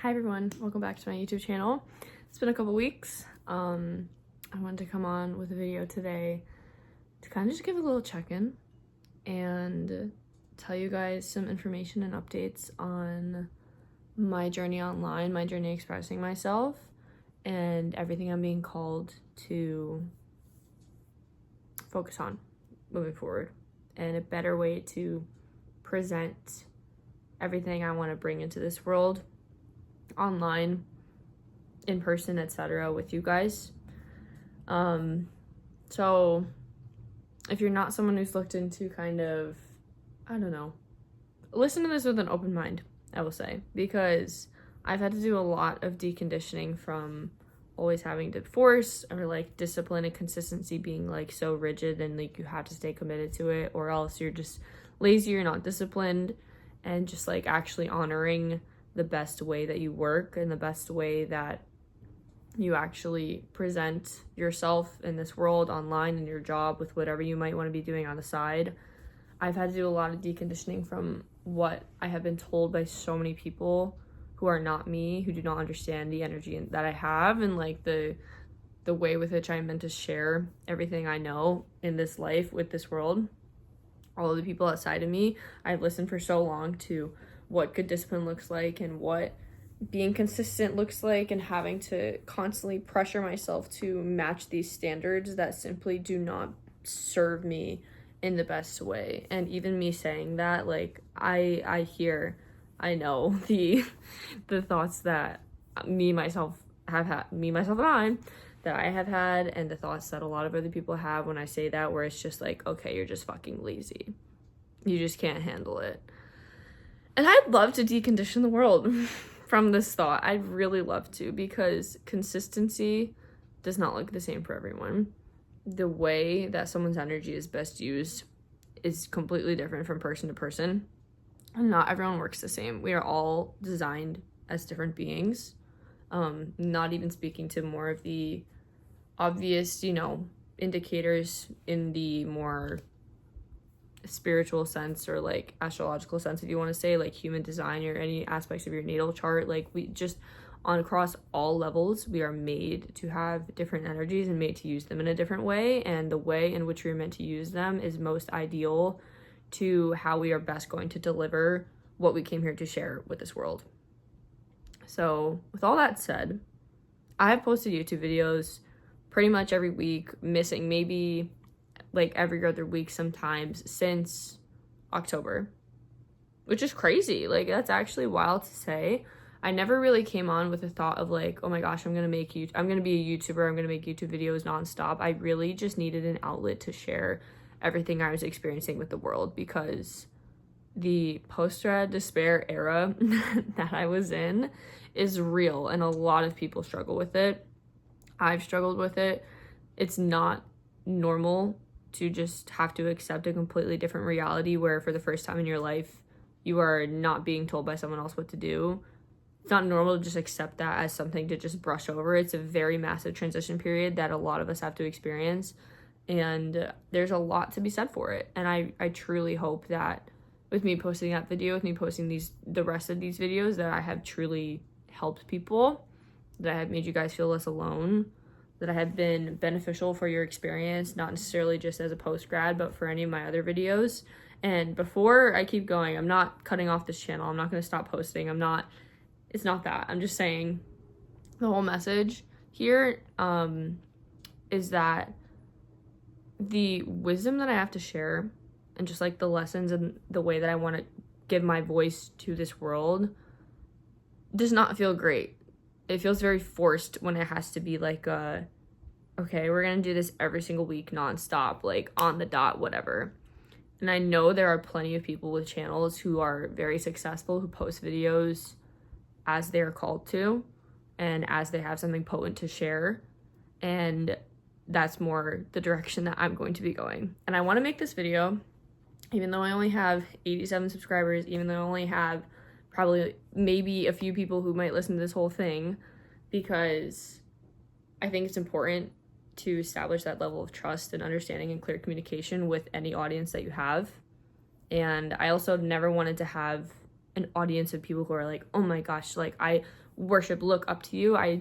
Hi everyone, welcome back to my YouTube channel. It's been a couple weeks. I wanted to come on with a video today to kind of just give a little check-in and tell you guys some information and updates on my journey online, my journey expressing myself, and everything I'm being called to focus on moving forward, and a better way to present everything I want to bring into this world, online, in person, etc., with you guys. So if you're not someone who's looked into kind of, I don't know, listen to this with an open mind, I will say, because I've had to do a lot of deconditioning from always having to force, or like discipline and consistency being like so rigid and like you have to stay committed to it, or else you're just lazy, you're not disciplined, and just like actually honoring the best way that you work and the best way that you actually present yourself in this world, online, in your job, with whatever you might want to be doing on the side. I've had to do a lot of deconditioning from what I have been told by so many people who are not me, who do not understand the energy that I have, and like the way with which I'm meant to share everything I know in this life with this world. All of the people outside of me, I've listened for so long to what good discipline looks like and what being consistent looks like, and having to constantly pressure myself to match these standards that simply do not serve me in the best way. And even me saying that, like, I know the thoughts that myself and I that I have had, and the thoughts that a lot of other people have when I say that, where it's just like, okay, you're just fucking lazy, you just can't handle it. And I'd love to decondition the world from this thought. I'd really love to, because consistency does not look the same for everyone. The way that someone's energy is best used is completely different from person to person. And not everyone works the same. We are all designed as different beings. Not even speaking to more of the obvious, indicators in the more spiritual sense, or like astrological sense, if you want to say, like human design or any aspects of your natal chart. Like, we just, on across all levels, we are made to have different energies and made to use them in a different way, and the way in which we are meant to use them is most ideal to how we are best going to deliver what we came here to share with this world. So with all that said, I have posted YouTube videos pretty much every week, missing maybe like every other week sometimes, since October, which is crazy. Like, that's actually wild to say. I never really came on with the thought of like, oh my gosh, I'm gonna be a YouTuber, I'm gonna make YouTube videos nonstop. I really just needed an outlet to share everything I was experiencing with the world, because the post-grad despair era that I was in is real, and a lot of people struggle with it. I've struggled with it. It's not normal to just have to accept a completely different reality, where for the first time in your life you are not being told by someone else what to do. It's not normal to just accept that as something to just brush over. It's a very massive transition period that a lot of us have to experience, and there's a lot to be said for it. And I truly hope that with me posting that video, with me posting the rest of these videos, that I have truly helped people, that I have made you guys feel less alone, that I have been beneficial for your experience, not necessarily just as a post-grad, but for any of my other videos. And before I keep going, I'm not cutting off this channel. I'm not going to stop posting. It's not that. I'm just saying the whole message here is that the wisdom that I have to share, and just like the lessons and the way that I want to give my voice to this world, does not feel great. It feels very forced when it has to be like okay, we're gonna do this every single week nonstop, like on the dot, whatever. And I know there are plenty of people with channels who are very successful, who post videos as they are called to, and as they have something potent to share, and that's more the direction that I'm going to be going. And I want to make this video, even though I only have 87 subscribers, even though I only have probably maybe a few people who might listen to this whole thing, because I think it's important to establish that level of trust and understanding and clear communication with any audience that you have. And I also never wanted to have an audience of people who are like, oh my gosh, like I worship, look up to you. I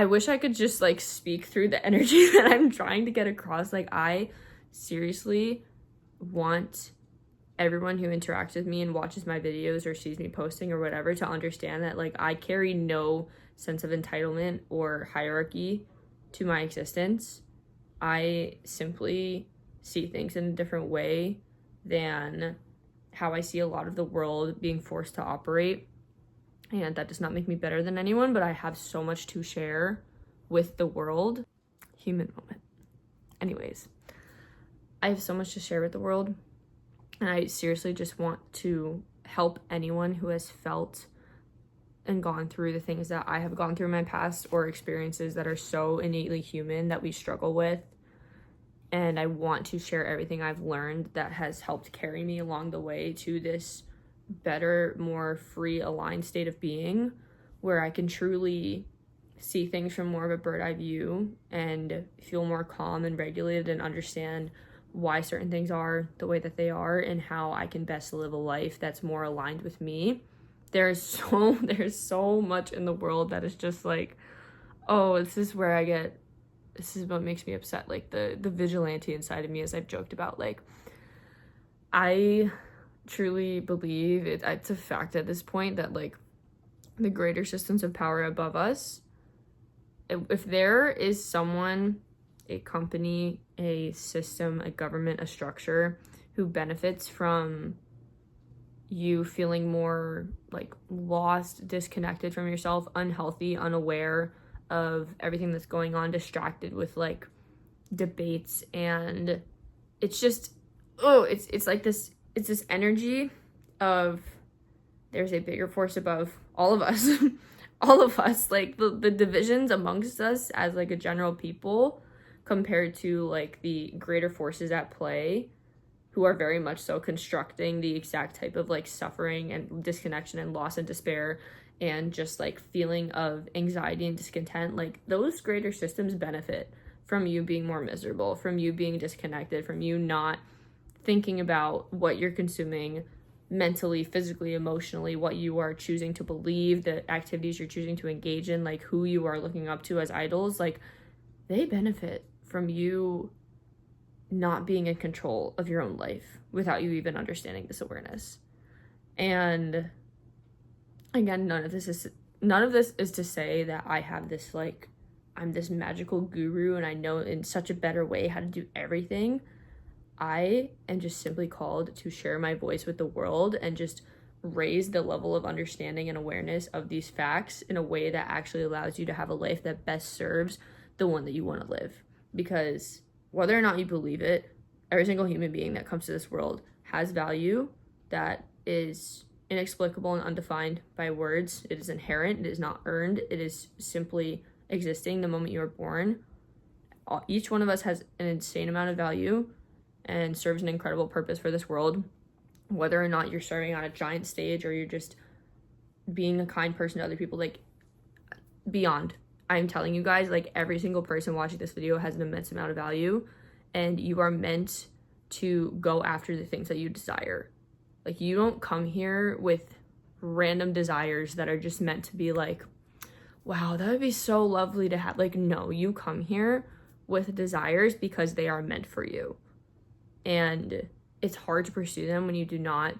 wish I could just like speak through the energy that I'm trying to get across. Like, I seriously want everyone who interacts with me and watches my videos or sees me posting or whatever to understand that like I carry no sense of entitlement or hierarchy to my existence. I simply see things in a different way than how I see a lot of the world being forced to operate. And that does not make me better than anyone, but I have so much to share with the world. Human moment. Anyways, I have so much to share with the world, and I seriously just want to help anyone who has felt and gone through the things that I have gone through in my past, or experiences that are so innately human that we struggle with. And I want to share everything I've learned that has helped carry me along the way to this better, more free, aligned state of being, where I can truly see things from more of a bird's eye view and feel more calm and regulated and understand why certain things are the way that they are and how I can best live a life that's more aligned with me. There's so much in the world that is just like, oh, this is what makes me upset. Like the vigilante inside of me, as I've joked about, like I truly believe it's a fact at this point that like the greater systems of power above us, if there is someone, a company, a system, a government, a structure who benefits from you feeling more like lost, disconnected from yourself, unhealthy, unaware of everything that's going on, distracted with like debates, and it's just it's like this, it's this energy of there's a bigger force above all of us. All of us, like the divisions amongst us as like a general people compared to like the greater forces at play, who are very much so constructing the exact type of like suffering and disconnection and loss and despair and just like feeling of anxiety and discontent. Like those greater systems benefit from you being more miserable, from you being disconnected, from you not thinking about what you're consuming mentally, physically, emotionally, what you are choosing to believe, the activities you're choosing to engage in, like who you are looking up to as idols. Like they benefit from you not being in control of your own life without you even understanding this awareness. And again, none of this is to say that I have this like I'm this magical guru and I know in such a better way how to do everything. I am just simply called to share my voice with the world and just raise the level of understanding and awareness of these facts in a way that actually allows you to have a life that best serves the one that you want to live. Because whether or not you believe it, every single human being that comes to this world has value that is inexplicable and undefined by words. It is inherent, it is not earned, it is simply existing the moment you are born. Each one of us has an insane amount of value and serves an incredible purpose for this world, whether or not you're serving on a giant stage or you're just being a kind person to other people. Like beyond, I'm telling you guys, like every single person watching this video has an immense amount of value, and you are meant to go after the things that you desire. Like you don't come here with random desires that are just meant to be like, wow, that would be so lovely to have. Like, no, you come here with desires because they are meant for you. And it's hard to pursue them when you do not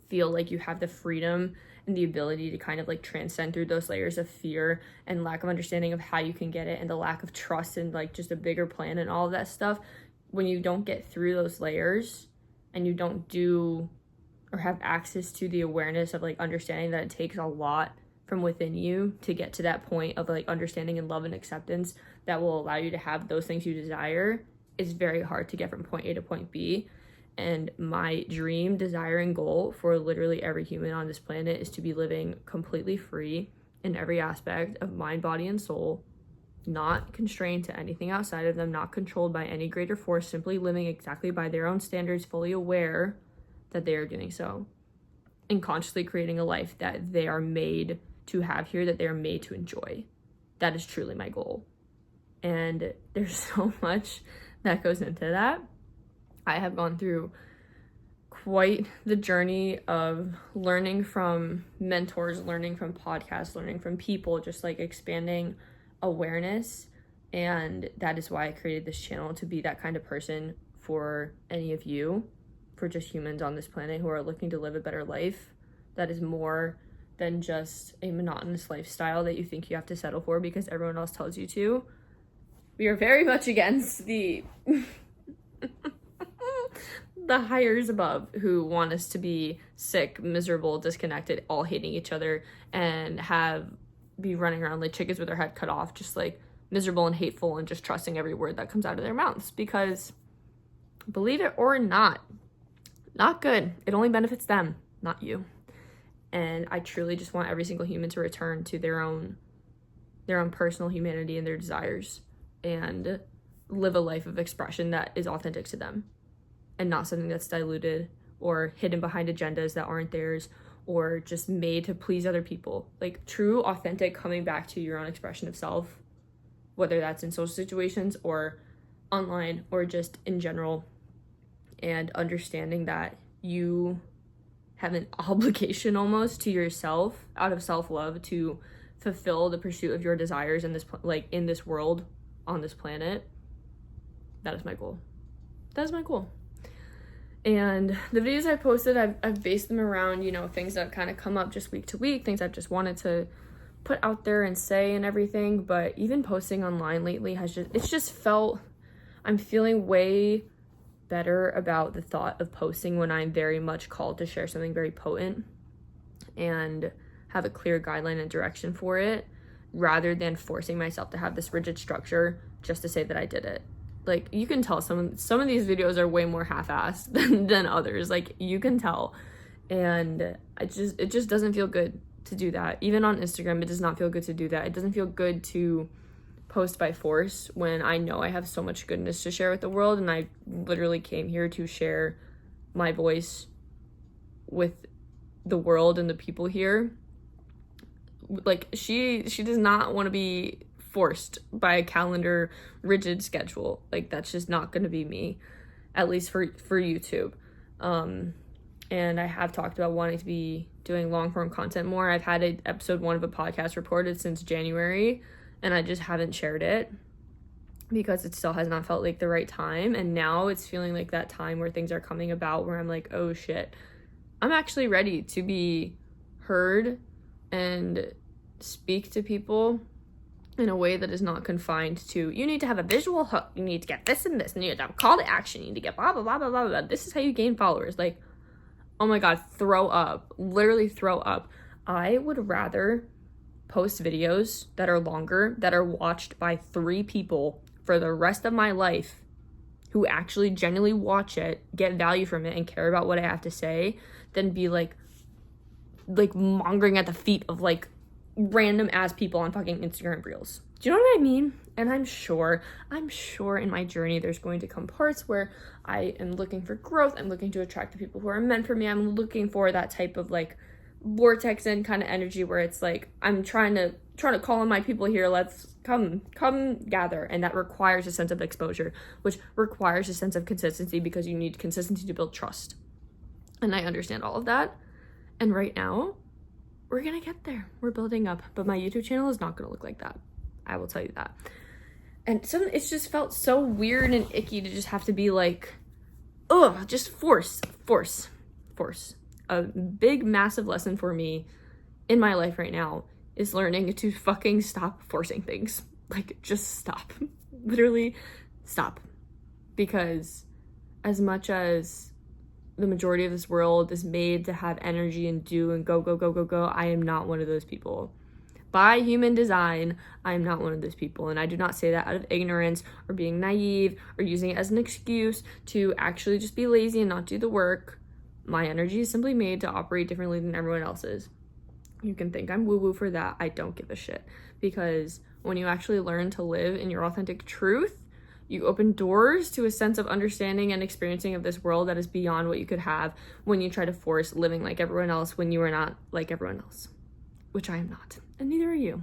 feel like you have the freedom and the ability to kind of like transcend through those layers of fear and lack of understanding of how you can get it, and the lack of trust and like just a bigger plan and all of that stuff. When you don't get through those layers and you don't do or have access to the awareness of like understanding that it takes a lot from within you to get to that point of like understanding and love and acceptance that will allow you to have those things you desire, it's very hard to get from point A to point B. And my dream, desire, and goal for literally every human on this planet is to be living completely free in every aspect of mind, body, and soul, not constrained to anything outside of them, not controlled by any greater force, simply living exactly by their own standards, fully aware that they are doing so, and consciously creating a life that they are made to have here, that they are made to enjoy. That is truly my goal. And there's so much that goes into that. I have gone through quite the journey of learning from mentors, learning from podcasts, learning from people, just like expanding awareness. And that is why I created this channel, to be that kind of person for any of you, for just humans on this planet who are looking to live a better life that is more than just a monotonous lifestyle that you think you have to settle for because everyone else tells you to. We are very much against the the hires above who want us to be sick, miserable, disconnected, all hating each other, and be running around like chickens with their head cut off, just like miserable and hateful and just trusting every word that comes out of their mouths. Because believe it or not good. It only benefits them, not you. And I truly just want every single human to return to their own personal humanity and their desires, and live a life of expression that is authentic to them, and not something that's diluted or hidden behind agendas that aren't theirs, or just made to please other people. Like true, authentic, coming back to your own expression of self, whether that's in social situations or online or just in general, and understanding that you have an obligation almost to yourself, out of self-love, to fulfill the pursuit of your desires in this world, on this planet. That is my goal. And the videos I posted, I've based them around, things that kind of come up just week to week, things I've just wanted to put out there and say and everything. But even posting online lately I'm feeling way better about the thought of posting when I'm very much called to share something very potent and have a clear guideline and direction for it, rather than forcing myself to have this rigid structure just to say that I did it. Like, you can tell some of these videos are way more half-assed than others. Like, you can tell. And it just doesn't feel good to do that. Even on Instagram, it does not feel good to do that. It doesn't feel good to post by force when I know I have so much goodness to share with the world, and I literally came here to share my voice with the world and the people here. Like, she does not want to be forced by a calendar, rigid schedule. Like, that's just not going to be me, at least for YouTube. And I have talked about wanting to be doing long form content more. I've had episode 1 of a podcast recorded since January, and I just haven't shared it because it still has not felt like the right time. And now it's feeling like that time where things are coming about, where I'm like, oh shit, I'm actually ready to be heard and speak to people in a way that is not confined to, you need to have a visual hook, you need to get this and this, and you need to have a call to action, you need to get blah, blah, blah, blah, blah, blah. This is how you gain followers. Like, oh my God, throw up. Literally throw up. I would rather post videos that are longer, that are watched by 3 people for the rest of my life, who actually genuinely watch it, get value from it, and care about what I have to say, than be like mongering at the feet of like random ass people on fucking Instagram Reels. Do you know what I mean? And I'm sure in my journey there's going to come parts where I am looking for growth, I'm looking to attract the people who are meant for me, I'm looking for that type of like vortex and kind of energy where it's like, I'm trying to call on my people here, let's come gather. And that requires a sense of exposure, which requires a sense of consistency, because you need consistency to build trust. And I understand all of that. And right now, we're gonna get there. We're building up. But my YouTube channel is not gonna look like that. I will tell you that. And it's just felt so weird and icky to just have to be like, just force. A big, massive lesson for me in my life right now is learning to fucking stop forcing things. Like, just stop. Literally stop. Because as much as the majority of this world is made to have energy and do and go, I am not one of those people. By human design, I am not one of those people. And I do not say that out of ignorance or being naive or using it as an excuse to actually just be lazy and not do the work. My energy is simply made to operate differently than everyone else's. You can think I'm woo-woo for that. I don't give a shit. Because when you actually learn to live in your authentic truth, you open doors to a sense of understanding and experiencing of this world that is beyond what you could have when you try to force living like everyone else when you are not like everyone else, which I am not, and neither are you.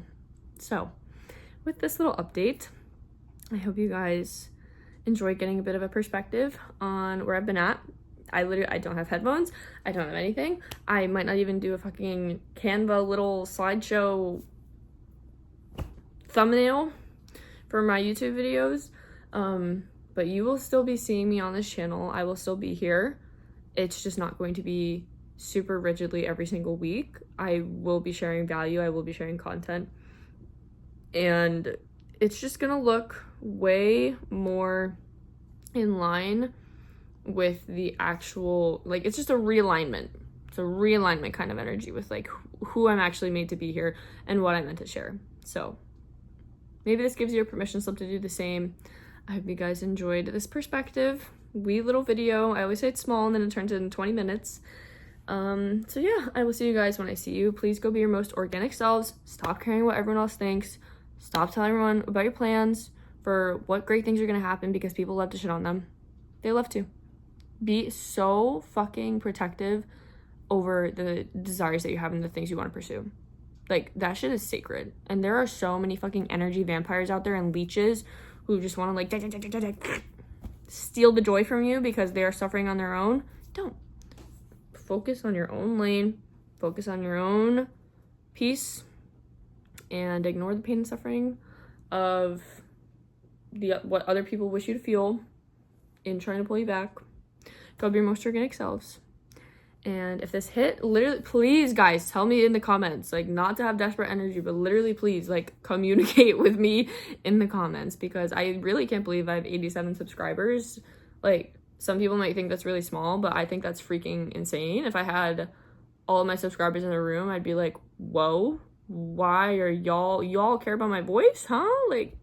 So with this little update, I hope you guys enjoy getting a bit of a perspective on where I've been at. I don't have headphones. I don't have anything. I might not even do a fucking Canva little slideshow thumbnail for my YouTube videos. But you will still be seeing me on this channel. I will still be here. It's just not going to be super rigidly every single week. I will be sharing value. I will be sharing content. And it's just gonna look way more in line with the actual, like, it's just a realignment. It's a realignment kind of energy with like who I'm actually made to be here and what I'm meant to share. So maybe this gives you a permission slip to do the same. I hope you guys enjoyed this perspective. Wee little video. I always say it's small and then it turns into 20 minutes. So yeah, I will see you guys when I see you. Please go be your most organic selves. Stop caring what everyone else thinks. Stop telling everyone about your plans for what great things are gonna happen because people love to shit on them. They love to. Be so fucking protective over the desires that you have and the things you want to pursue. Like, that shit is sacred. And there are so many fucking energy vampires out there and leeches who just want to like steal the joy from you because they are suffering on their own. Don't. Focus on your own lane. Focus on your own peace. And ignore the pain and suffering of what other people wish you to feel in trying to pull you back. Go be your most organic selves. And if this hit, literally, please, guys, tell me in the comments. Like, not to have desperate energy, but literally, please, like, communicate with me in the comments. Because I really can't believe I have 87 subscribers. Like, some people might think that's really small, but I think that's freaking insane. If I had all of my subscribers in a room, I'd be like, whoa, why are y'all care about my voice, huh? Like,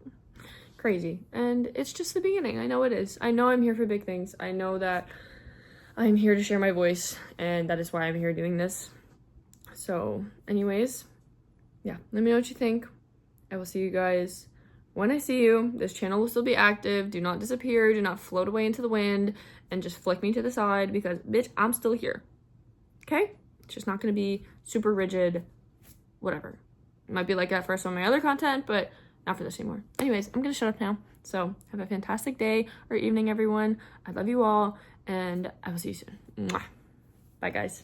crazy. And it's just the beginning. I know it is. I know I'm here for big things. I know that I'm here to share my voice, and that is why I'm here doing this. So anyways, yeah, let me know what you think. I will see you guys when I see you. This channel will still be active. Do not disappear. Do not float away into the wind and just flick me to the side because, bitch, I'm still here. Okay? It's just not going to be super rigid, whatever. It might be like that for some of my other content, but not for this anymore. Anyways, I'm going to shut up now. So have a fantastic day or evening, everyone. I love you all. And I will see you soon. Mwah. Bye, guys.